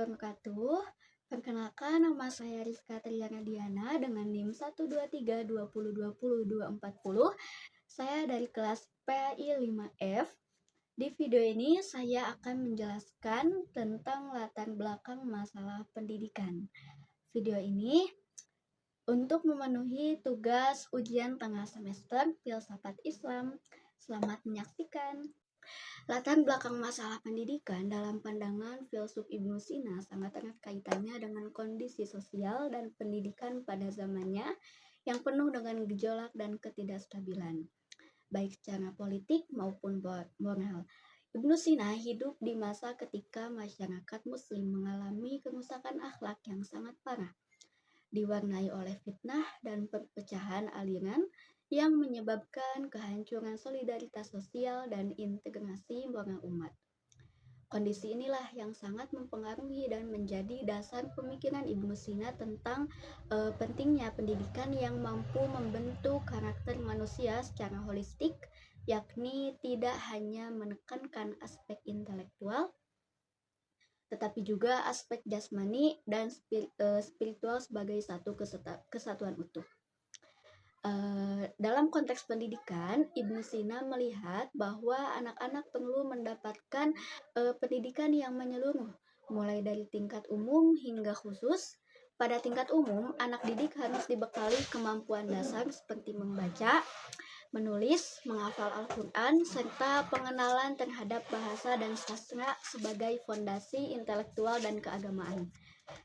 wabarakatuh. Perkenalkan, nama saya Rizka Triana Diana dengan NIM 12320202400. Saya dari kelas PAI 5F. Di video ini saya akan menjelaskan tentang latar belakang masalah pendidikan. Video ini untuk memenuhi tugas ujian tengah semester Filsafat Islam. Selamat menyaksikan. Latar belakang masalah pendidikan dalam pandangan filsuf Ibnu Sina sangat erat kaitannya dengan kondisi sosial dan pendidikan pada zamannya yang penuh dengan gejolak dan ketidakstabilan, baik secara politik maupun moral. Ibnu Sina hidup di masa ketika masyarakat muslim mengalami kerusakan akhlak yang sangat parah, diwarnai oleh fitnah dan perpecahan aliran yang menyebabkan kehancuran solidaritas sosial dan integrasi moral umat. Kondisi inilah yang sangat mempengaruhi dan menjadi dasar pemikiran Ibnu Sina tentang pentingnya pendidikan yang mampu membentuk karakter manusia secara holistik, yakni tidak hanya menekankan aspek intelektual, tetapi juga aspek jasmani dan spiritual sebagai satu kesatuan utuh. Dalam konteks pendidikan, Ibnu Sina melihat bahwa anak-anak perlu mendapatkan pendidikan yang menyeluruh, mulai dari tingkat umum hingga khusus. Pada tingkat umum, anak didik harus dibekali kemampuan dasar seperti membaca, menulis, menghafal Al-Quran, serta pengenalan terhadap bahasa dan sastra sebagai fondasi intelektual dan keagamaan.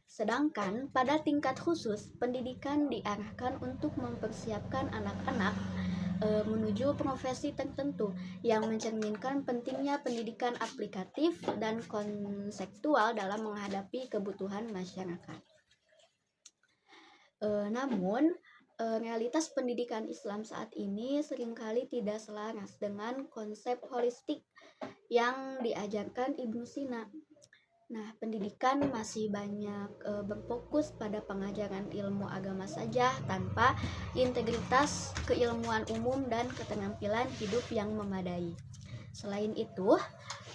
Sedangkan pada tingkat khusus, pendidikan diarahkan untuk mempersiapkan anak-anak menuju profesi tertentu yang mencerminkan pentingnya pendidikan aplikatif dan konseptual dalam menghadapi kebutuhan masyarakat. Namun, realitas pendidikan Islam saat ini seringkali tidak selaras dengan konsep holistik yang diajarkan Ibnu Sina. Nah, pendidikan masih banyak berfokus pada pengajaran ilmu agama saja tanpa integritas keilmuan umum dan keterampilan hidup yang memadai. Selain itu,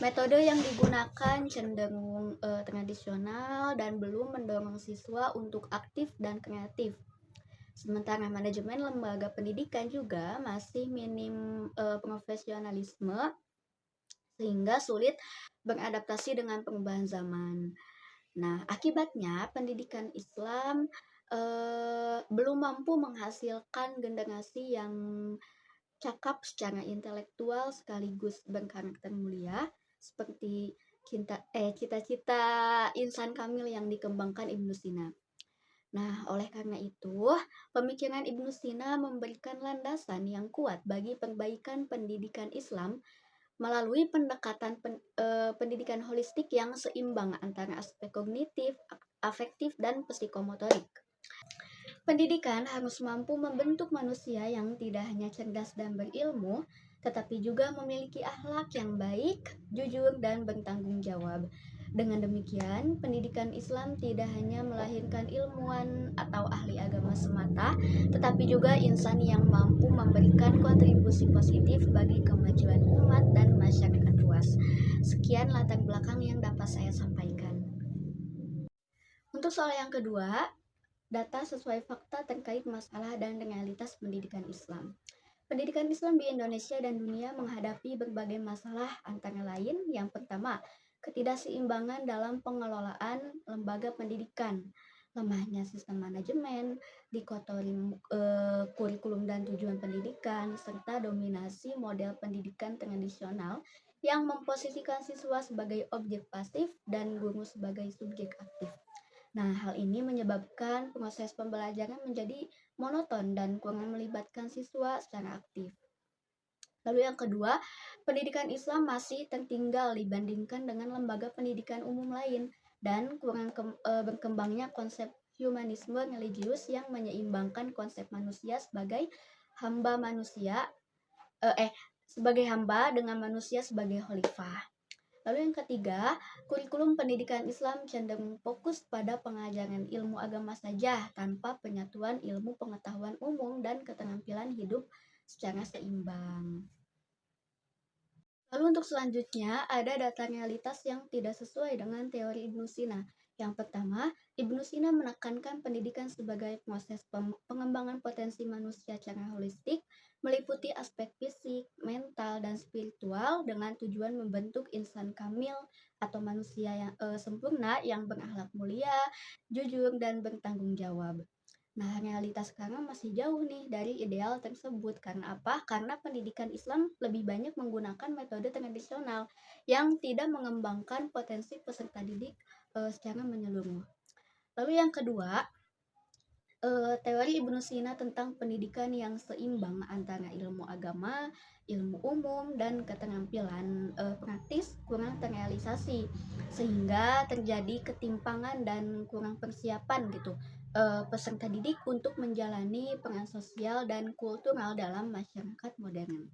metode yang digunakan cenderung tradisional dan belum mendorong siswa untuk aktif dan kreatif. Sementara manajemen lembaga pendidikan juga masih minim profesionalisme sehingga sulit beradaptasi dengan perubahan zaman. Nah, akibatnya pendidikan Islam belum mampu menghasilkan generasi yang cakap secara intelektual sekaligus berkarakter mulia seperti cita-cita insan kamil yang dikembangkan Ibnu Sina. Nah, oleh karena itu, pemikiran Ibnu Sina memberikan landasan yang kuat bagi perbaikan pendidikan Islam melalui pendekatan pendidikan holistik yang seimbang antara aspek kognitif, afektif, dan psikomotorik. Pendidikan harus mampu membentuk manusia yang tidak hanya cerdas dan berilmu, tetapi juga memiliki akhlak yang baik, jujur, dan bertanggung jawab. Dengan demikian, pendidikan Islam tidak hanya melahirkan ilmuwan atau ahli agama semata, tetapi juga insan yang mampu memberikan kontribusi positif bagi kemajuan umat dan masyarakat luas. Sekian latar belakang yang dapat saya sampaikan. Untuk soal yang kedua, data sesuai fakta terkait masalah dan realitas pendidikan Islam. Pendidikan Islam di Indonesia dan dunia menghadapi berbagai masalah, antara lain yang pertama, ketidakseimbangan dalam pengelolaan lembaga pendidikan, lemahnya sistem manajemen, dikotomi kurikulum dan tujuan pendidikan, serta dominasi model pendidikan tradisional yang memposisikan siswa sebagai objek pasif dan guru sebagai subjek aktif. Nah, hal ini menyebabkan proses pembelajaran menjadi monoton dan kurang melibatkan siswa secara aktif. Lalu yang kedua, pendidikan Islam masih tertinggal dibandingkan dengan lembaga pendidikan umum lain dan kurang berkembangnya konsep humanisme religius yang menyeimbangkan konsep manusia sebagai hamba dengan manusia sebagai khalifah. Lalu yang ketiga, kurikulum pendidikan Islam cenderung fokus pada pengajaran ilmu agama saja tanpa penyatuan ilmu pengetahuan umum dan keterampilan hidup secara seimbang. Lalu untuk selanjutnya, ada data realitas yang tidak sesuai dengan teori Ibnu Sina, Yang pertama, Ibnu Sina menekankan pendidikan sebagai proses pengembangan potensi manusia secara holistik, meliputi aspek fisik, mental, dan spiritual dengan tujuan membentuk insan kamil atau manusia yang sempurna yang berakhlak mulia, jujur, dan bertanggung jawab. Nah, realitas sekarang masih jauh nih dari ideal tersebut. Karena apa? Karena pendidikan Islam lebih banyak menggunakan metode tradisional yang tidak mengembangkan potensi peserta didik secara menyeluruh. Lalu yang kedua, teori Ibnu Sina tentang pendidikan yang seimbang antara ilmu agama, ilmu umum, dan keterampilan praktis kurang terrealisasi, sehingga terjadi ketimpangan dan kurang persiapan gitu peserta didik untuk menjalani peran sosial dan kultural dalam masyarakat modern.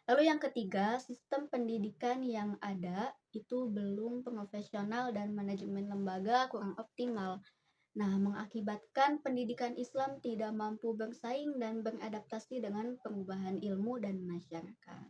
Lalu yang ketiga, sistem pendidikan yang ada itu belum profesional dan manajemen lembaga kurang optimal. Nah, mengakibatkan pendidikan Islam tidak mampu bersaing dan beradaptasi dengan perubahan ilmu dan masyarakat.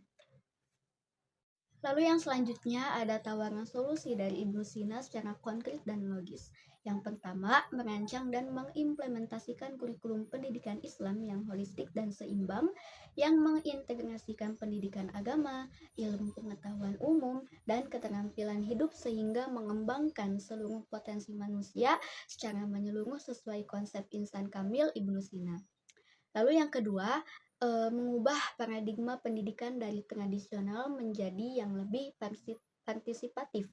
Lalu yang selanjutnya ada tawaran solusi dari Ibnu Sina secara konkret dan logis. Yang pertama, merancang dan mengimplementasikan kurikulum pendidikan Islam yang holistik dan seimbang, yang mengintegrasikan pendidikan agama, ilmu pengetahuan umum, dan keterampilan hidup sehingga mengembangkan seluruh potensi manusia secara menyeluruh sesuai konsep insan kamil Ibnu Sina. Lalu yang kedua, mengubah paradigma pendidikan dari tradisional menjadi yang lebih partisipatif,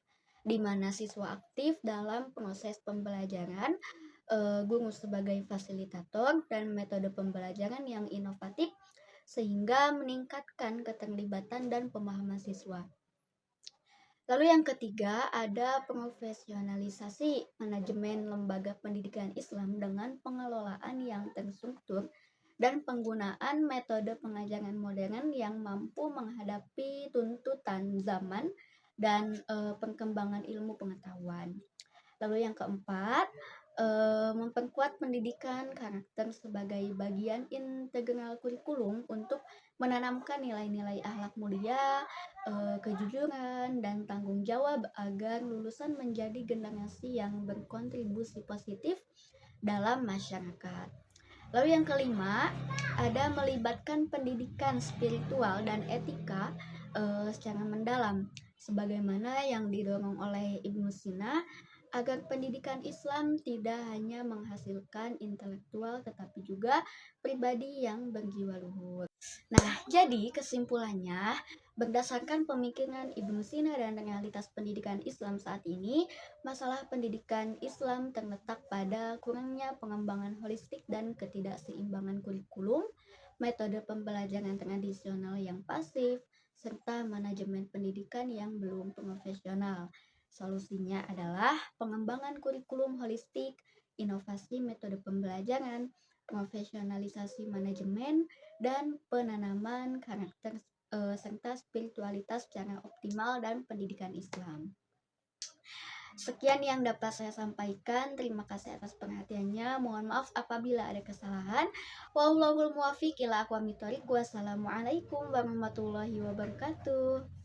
di mana siswa aktif dalam proses pembelajaran, guru sebagai fasilitator, dan metode pembelajaran yang inovatif sehingga meningkatkan keterlibatan dan pemahaman siswa. Lalu yang ketiga ada profesionalisasi manajemen lembaga pendidikan Islam dengan pengelolaan yang terstruktur dan penggunaan metode pengajaran modern yang mampu menghadapi tuntutan zaman dan perkembangan ilmu pengetahuan. Lalu yang keempat, memperkuat pendidikan karakter sebagai bagian integral kurikulum untuk menanamkan nilai-nilai akhlak mulia, kejujuran, dan tanggung jawab agar lulusan menjadi generasi yang berkontribusi positif dalam masyarakat. Lalu yang kelima, ada melibatkan pendidikan spiritual dan etika secara mendalam, sebagaimana yang didorong oleh Ibnu Sina, agar pendidikan Islam tidak hanya menghasilkan intelektual tetapi juga pribadi yang berjiwa luhur. Nah, jadi kesimpulannya, berdasarkan pemikiran Ibnu Sina dan realitas pendidikan Islam saat ini, masalah pendidikan Islam terletak pada kurangnya pengembangan holistik dan ketidakseimbangan kurikulum, metode pembelajaran tradisional yang pasif, serta manajemen pendidikan yang belum profesional. Solusinya adalah pengembangan kurikulum holistik, inovasi metode pembelajaran, profesionalisasi manajemen, dan penanaman karakter serta spiritualitas secara optimal dan pendidikan Islam. Sekian yang dapat saya sampaikan. Terima kasih atas perhatiannya. Mohon maaf apabila ada kesalahan. Wallahul muwaffiq ila aqwamit thoriq. Wassalamualaikum warahmatullahi wabarakatuh.